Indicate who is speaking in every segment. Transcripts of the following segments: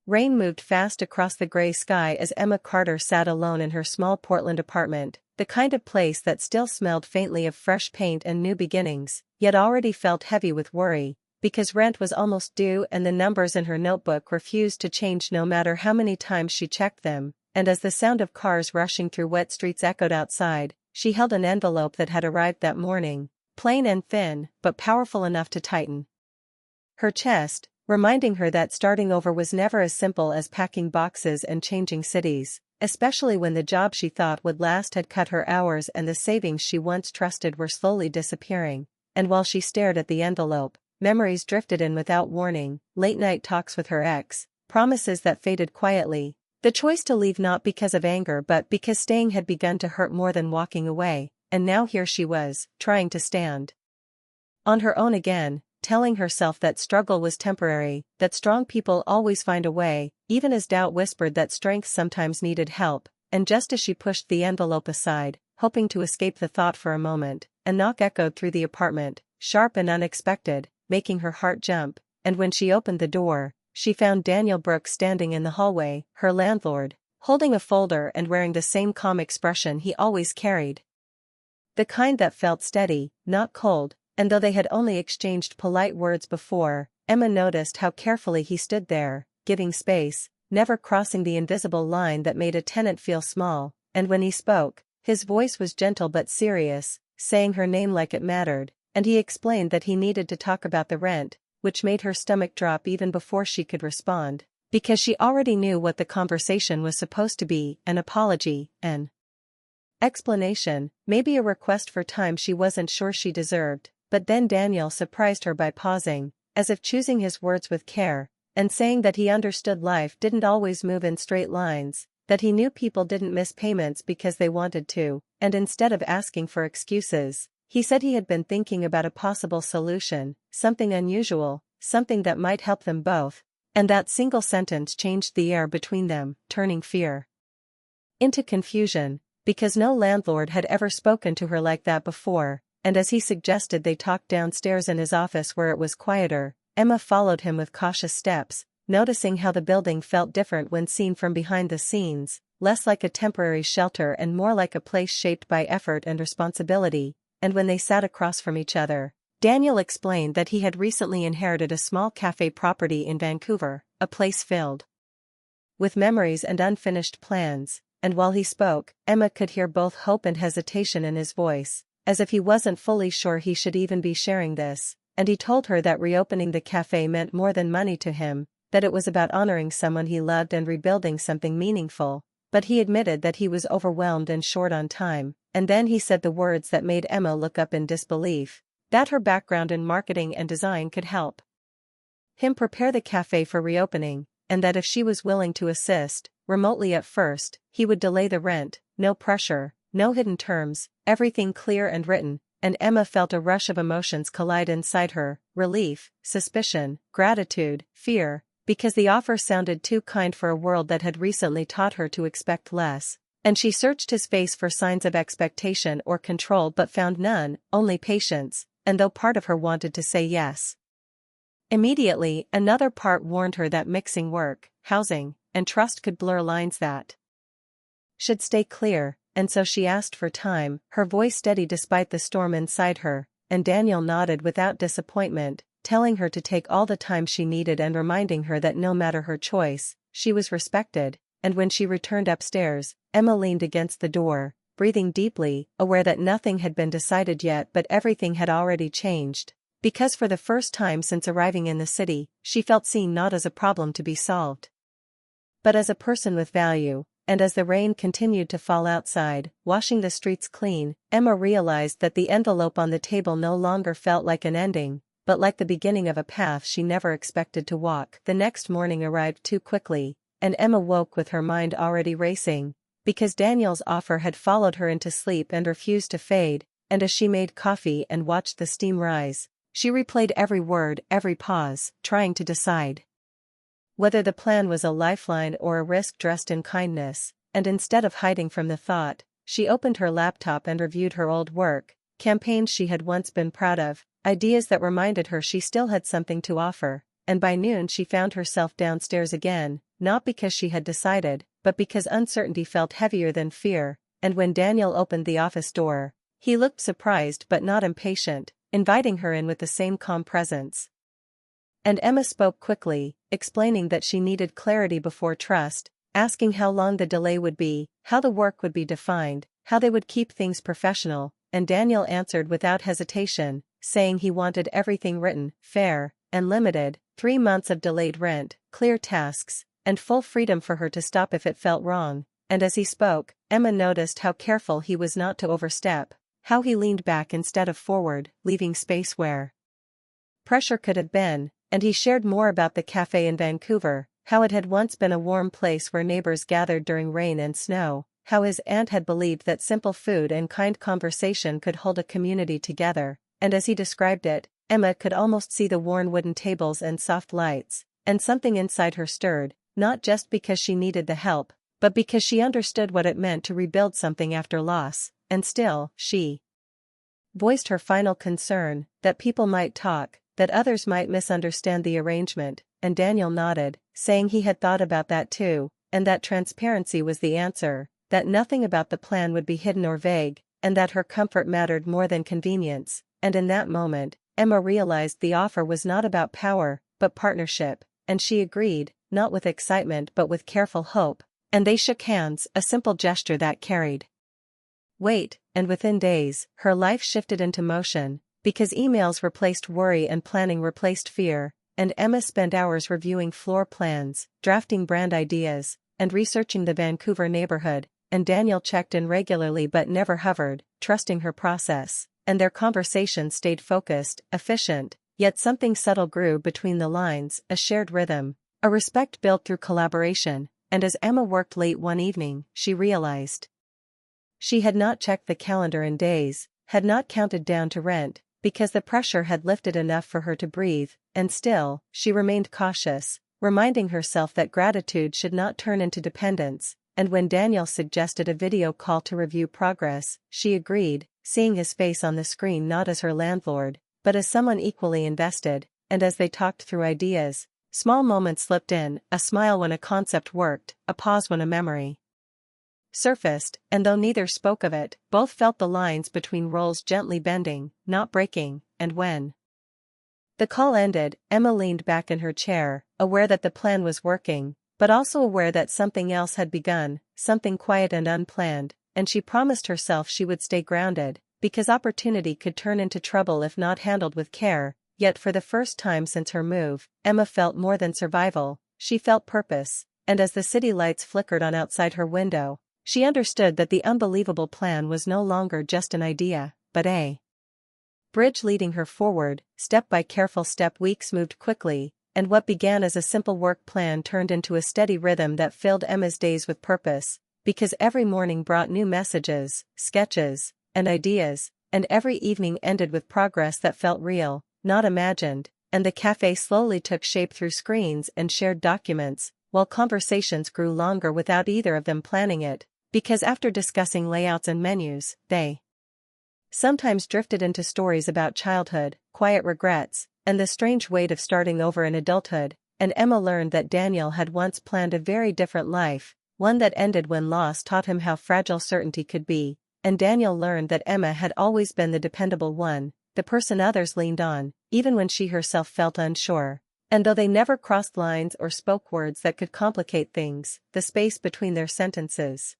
Speaker 1: Rain moved fast across the gray sky as Emma Carter sat alone in her small Portland apartment, the kind of place that still smelled faintly of fresh paint and new beginnings, yet already felt heavy with worry, because rent was almost due and the numbers in her notebook refused to change no matter how many times she checked them, and as the sound of cars rushing through wet streets echoed outside, she held an envelope that had arrived that morning, plain and thin, but powerful enough to tighten her chest, reminding her that starting over was never as simple as packing boxes and changing cities, especially when the job she thought would last had cut her hours and the savings she once trusted were slowly disappearing. And while she stared at the envelope, memories drifted in without warning, late-night talks with her ex, promises that faded quietly, the choice to leave not because of anger but because staying had begun to hurt more than walking away, and now here she was, trying to stand on her own again, telling herself that struggle was temporary, that strong people always find a way, even as doubt whispered that strength sometimes needed help, and just as she pushed the envelope aside, hoping to escape the thought for a moment, a knock echoed through the apartment, sharp and unexpected, making her heart jump, and when she opened the door, she found Daniel Brooks standing in the hallway, her landlord, holding a folder and wearing the same calm expression he always carried. The kind that felt steady, not cold, and though they had only exchanged polite words before, Emma noticed how carefully he stood there, giving space, never crossing the invisible line that made a tenant feel small, and when he spoke, his voice was gentle but serious, saying her name like it mattered, and he explained that he needed to talk about the rent, which made her stomach drop even before she could respond, because she already knew what the conversation was supposed to be: an apology, an explanation, maybe a request for time she wasn't sure she deserved. But then Daniel surprised her by pausing, as if choosing his words with care, and saying that he understood life didn't always move in straight lines, that he knew people didn't miss payments because they wanted to, and instead of asking for excuses, he said he had been thinking about a possible solution, something unusual, something that might help them both, and that single sentence changed the air between them, turning fear into confusion, because no landlord had ever spoken to her like that before. And as he suggested they talk downstairs in his office where it was quieter, Emma followed him with cautious steps, noticing how the building felt different when seen from behind the scenes, less like a temporary shelter and more like a place shaped by effort and responsibility. And when they sat across from each other, Daniel explained that he had recently inherited a small cafe property in Vancouver, a place filled with memories and unfinished plans, and while he spoke, Emma could hear both hope and hesitation in his voice, as if he wasn't fully sure he should even be sharing this, and he told her that reopening the cafe meant more than money to him, that it was about honoring someone he loved and rebuilding something meaningful, but he admitted that he was overwhelmed and short on time, and then he said the words that made Emma look up in disbelief, that her background in marketing and design could help him prepare the cafe for reopening, and that if she was willing to assist, remotely at first, he would delay the rent, no pressure. No hidden terms, everything clear and written, and Emma felt a rush of emotions collide inside her: relief, suspicion, gratitude, fear, because the offer sounded too kind for a world that had recently taught her to expect less, and she searched his face for signs of expectation or control but found none, only patience, and though part of her wanted to say yes immediately, another part warned her that mixing work, housing, and trust could blur lines that should stay clear. And so she asked for time, her voice steady despite the storm inside her, and Daniel nodded without disappointment, telling her to take all the time she needed and reminding her that no matter her choice, she was respected. And when she returned upstairs, Emma leaned against the door, breathing deeply, aware that nothing had been decided yet but everything had already changed, because for the first time since arriving in the city, she felt seen not as a problem to be solved, but as a person with value. And as the rain continued to fall outside, washing the streets clean, Emma realized that the envelope on the table no longer felt like an ending, but like the beginning of a path she never expected to walk. The next morning arrived too quickly, and Emma woke with her mind already racing, because Daniel's offer had followed her into sleep and refused to fade, and as she made coffee and watched the steam rise, she replayed every word, every pause, trying to decide whether the plan was a lifeline or a risk dressed in kindness, and instead of hiding from the thought, she opened her laptop and reviewed her old work, campaigns she had once been proud of, ideas that reminded her she still had something to offer, and by noon she found herself downstairs again, not because she had decided, but because uncertainty felt heavier than fear, and when Daniel opened the office door, he looked surprised but not impatient, inviting her in with the same calm presence. And Emma spoke quickly, explaining that she needed clarity before trust, asking how long the delay would be, how the work would be defined, how they would keep things professional, and Daniel answered without hesitation, saying he wanted everything written, fair, and limited, 3 months of delayed rent, clear tasks, and full freedom for her to stop if it felt wrong. And as he spoke, Emma noticed how careful he was not to overstep, how he leaned back instead of forward, leaving space where pressure could have been, and he shared more about the cafe in Vancouver, how it had once been a warm place where neighbors gathered during rain and snow, how his aunt had believed that simple food and kind conversation could hold a community together, and as he described it, Emma could almost see the worn wooden tables and soft lights, and something inside her stirred, not just because she needed the help, but because she understood what it meant to rebuild something after loss, and still, she voiced her final concern, that people might talk, that others might misunderstand the arrangement, and Daniel nodded, saying he had thought about that too, and that transparency was the answer, that nothing about the plan would be hidden or vague, and that her comfort mattered more than convenience, and in that moment, Emma realized the offer was not about power, but partnership, and she agreed, not with excitement but with careful hope, and they shook hands, a simple gesture that carried weight, and within days, her life shifted into motion, because emails replaced worry and planning replaced fear, and Emma spent hours reviewing floor plans, drafting brand ideas, and researching the Vancouver neighborhood, and Daniel checked in regularly but never hovered, trusting her process, and their conversation stayed focused, efficient, yet something subtle grew between the lines, a shared rhythm, a respect built through collaboration, and as Emma worked late one evening, she realized she had not checked the calendar in days, had not counted down to rent, because the pressure had lifted enough for her to breathe, and still, she remained cautious, reminding herself that gratitude should not turn into dependence, and when Daniel suggested a video call to review progress, she agreed, seeing his face on the screen not as her landlord, but as someone equally invested, and as they talked through ideas, small moments slipped in, a smile when a concept worked, a pause when a memory surfaced, and though neither spoke of it, both felt the lines between roles gently bending, not breaking, and when the call ended, Emma leaned back in her chair, aware that the plan was working, but also aware that something else had begun, something quiet and unplanned, and she promised herself she would stay grounded, because opportunity could turn into trouble if not handled with care. Yet for the first time since her move, Emma felt more than survival, she felt purpose, and as the city lights flickered on outside her window, she understood that the unbelievable plan was no longer just an idea, but a bridge leading her forward. Step by careful step weeks moved quickly, and what began as a simple work plan turned into a steady rhythm that filled Emma's days with purpose, because every morning brought new messages, sketches, and ideas, and every evening ended with progress that felt real, not imagined, and the cafe slowly took shape through screens and shared documents, while conversations grew longer without either of them planning it, because after discussing layouts and menus, they sometimes drifted into stories about childhood, quiet regrets, and the strange weight of starting over in adulthood, and Emma learned that Daniel had once planned a very different life, one that ended when loss taught him how fragile certainty could be, and Daniel learned that Emma had always been the dependable one, the person others leaned on, even when she herself felt unsure. And though they never crossed lines or spoke words that could complicate things, the space between their sentences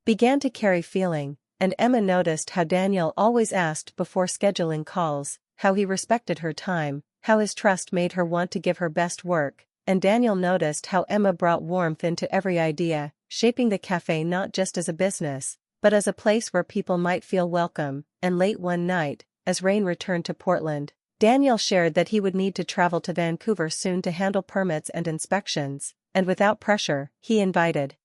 Speaker 1: began to carry feeling, and Emma noticed how Daniel always asked before scheduling calls, how he respected her time, how his trust made her want to give her best work, and Daniel noticed how Emma brought warmth into every idea, shaping the cafe not just as a business, but as a place where people might feel welcome. And late one night, as rain returned to Portland, Daniel shared that he would need to travel to Vancouver soon to handle permits and inspections, and without pressure, he invited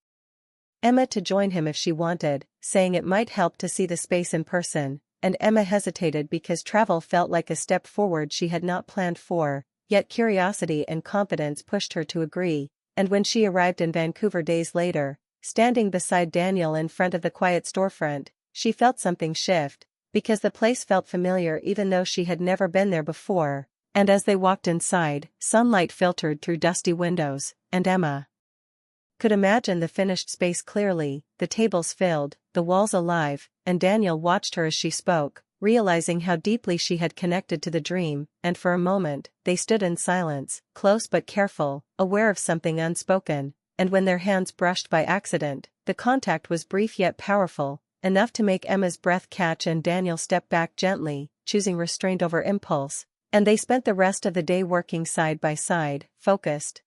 Speaker 1: Emma to join him if she wanted, saying it might help to see the space in person, and Emma hesitated because travel felt like a step forward she had not planned for, yet curiosity and confidence pushed her to agree, and when she arrived in Vancouver days later, standing beside Daniel in front of the quiet storefront, she felt something shift, because the place felt familiar even though she had never been there before, and as they walked inside, sunlight filtered through dusty windows, and Emma could imagine the finished space clearly, the tables filled, the walls alive, and Daniel watched her as she spoke, realizing how deeply she had connected to the dream, and for a moment, they stood in silence, close but careful, aware of something unspoken, and when their hands brushed by accident, the contact was brief yet powerful, enough to make Emma's breath catch and Daniel step back gently, choosing restraint over impulse, and they spent the rest of the day working side by side, focused,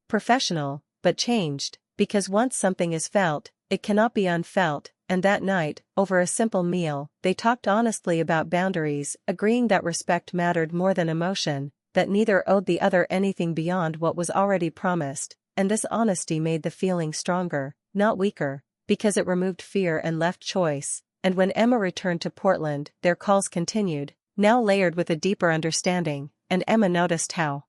Speaker 1: professional, but changed, because once something is felt, it cannot be unfelt, and that night, over a simple meal, they talked honestly about boundaries, agreeing that respect mattered more than emotion, that neither owed the other anything beyond what was already promised, and this honesty made the feeling stronger, not weaker, because it removed fear and left choice, and when Emma returned to Portland, their calls continued, now layered with a deeper understanding, and Emma noticed how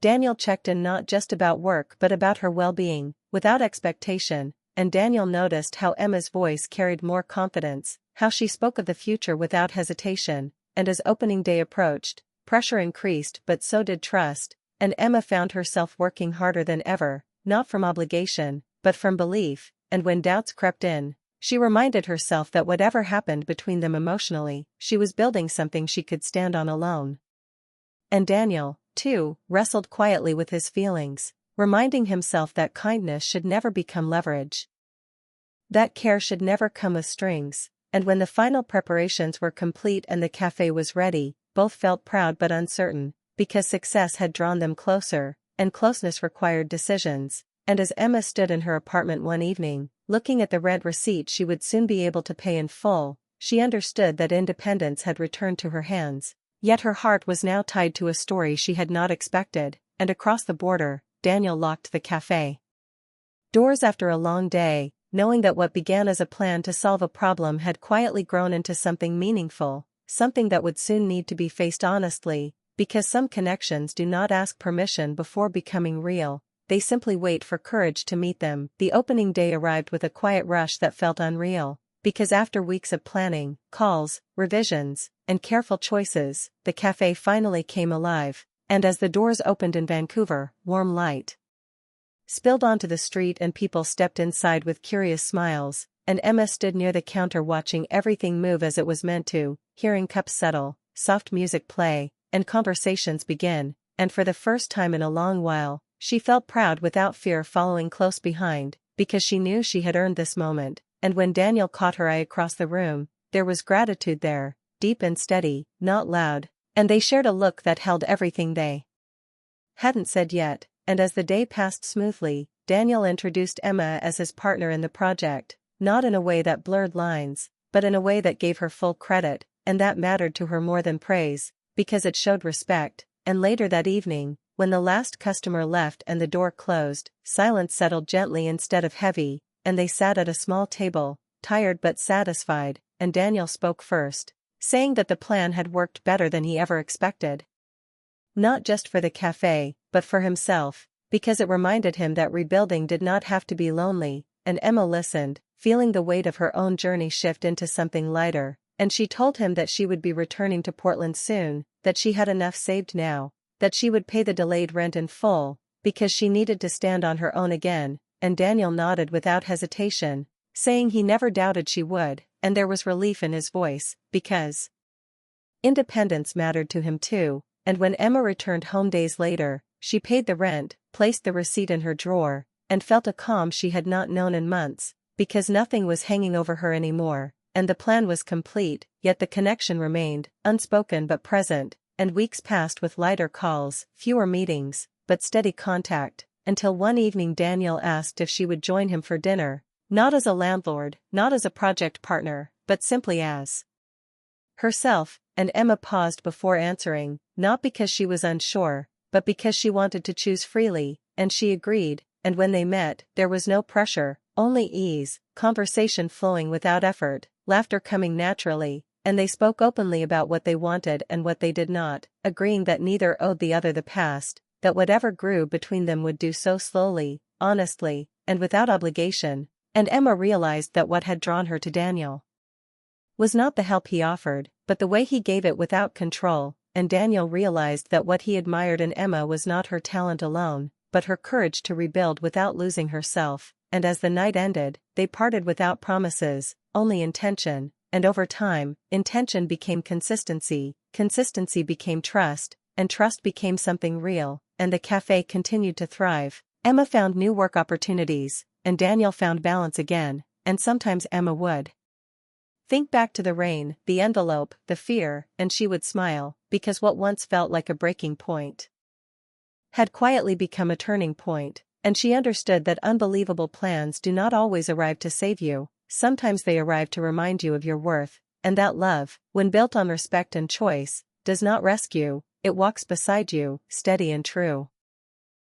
Speaker 1: Daniel checked in not just about work but about her well-being, without expectation, and Daniel noticed how Emma's voice carried more confidence, how she spoke of the future without hesitation, and as opening day approached, pressure increased but so did trust, and Emma found herself working harder than ever, not from obligation, but from belief, and when doubts crept in, she reminded herself that whatever happened between them emotionally, she was building something she could stand on alone. And Daniel, too, wrestled quietly with his feelings, reminding himself that kindness should never become leverage. That care should never come with strings, and when the final preparations were complete and the cafe was ready, both felt proud but uncertain, because success had drawn them closer, and closeness required decisions, and as Emma stood in her apartment one evening, looking at the rent receipt she would soon be able to pay in full, she understood that independence had returned to her hands. Yet her heart was now tied to a story she had not expected, and across the border, Daniel locked the cafe doors after a long day, knowing that what began as a plan to solve a problem had quietly grown into something meaningful, something that would soon need to be faced honestly, because some connections do not ask permission before becoming real, they simply wait for courage to meet them. The opening day arrived with a quiet rush that felt unreal, because after weeks of planning, calls, revisions, and careful choices, the cafe finally came alive, and as the doors opened in Vancouver, warm light spilled onto the street and people stepped inside with curious smiles, and Emma stood near the counter watching everything move as it was meant to, hearing cups settle, soft music play, and conversations begin, and for the first time in a long while, she felt proud without fear following close behind, because she knew she had earned this moment, and when Daniel caught her eye across the room, there was gratitude there, deep and steady, not loud, and they shared a look that held everything they hadn't said yet, and as the day passed smoothly, Daniel introduced Emma as his partner in the project, not in a way that blurred lines, but in a way that gave her full credit, and that mattered to her more than praise, because it showed respect, and later that evening, when the last customer left and the door closed, silence settled gently instead of heavy, and they sat at a small table, tired but satisfied, and Daniel spoke first, saying that the plan had worked better than he ever expected. Not just for the cafe, but for himself, because it reminded him that rebuilding did not have to be lonely, and Emma listened, feeling the weight of her own journey shift into something lighter, and she told him that she would be returning to Portland soon, that she had enough saved now, that she would pay the delayed rent in full, because she needed to stand on her own again, and Daniel nodded without hesitation, saying he never doubted she would, and there was relief in his voice, because independence mattered to him too, and when Emma returned home days later, she paid the rent, placed the receipt in her drawer, and felt a calm she had not known in months, because nothing was hanging over her anymore, and the plan was complete, yet the connection remained, unspoken but present, and weeks passed with lighter calls, fewer meetings, but steady contact, until one evening Daniel asked if she would join him for dinner, not as a landlord, not as a project partner, but simply as herself, and Emma paused before answering, not because she was unsure, but because she wanted to choose freely, and she agreed, and when they met, there was no pressure, only ease, conversation flowing without effort, laughter coming naturally, and they spoke openly about what they wanted and what they did not, agreeing that neither owed the other the past, that whatever grew between them would do so slowly, honestly, and without obligation, and Emma realized that what had drawn her to Daniel was not the help he offered, but the way he gave it without control, and Daniel realized that what he admired in Emma was not her talent alone, but her courage to rebuild without losing herself, and as the night ended, they parted without promises, only intention, and over time, intention became consistency, consistency became trust, and trust became something real, and the cafe continued to thrive. Emma found new work opportunities, and Daniel found balance again, and sometimes Emma would think back to the rain, the envelope, the fear, and she would smile, because what once felt like a breaking point had quietly become a turning point, and she understood that unbelievable plans do not always arrive to save you, sometimes they arrive to remind you of your worth, and that love, when built on respect and choice, does not rescue, it walks beside you, steady and true.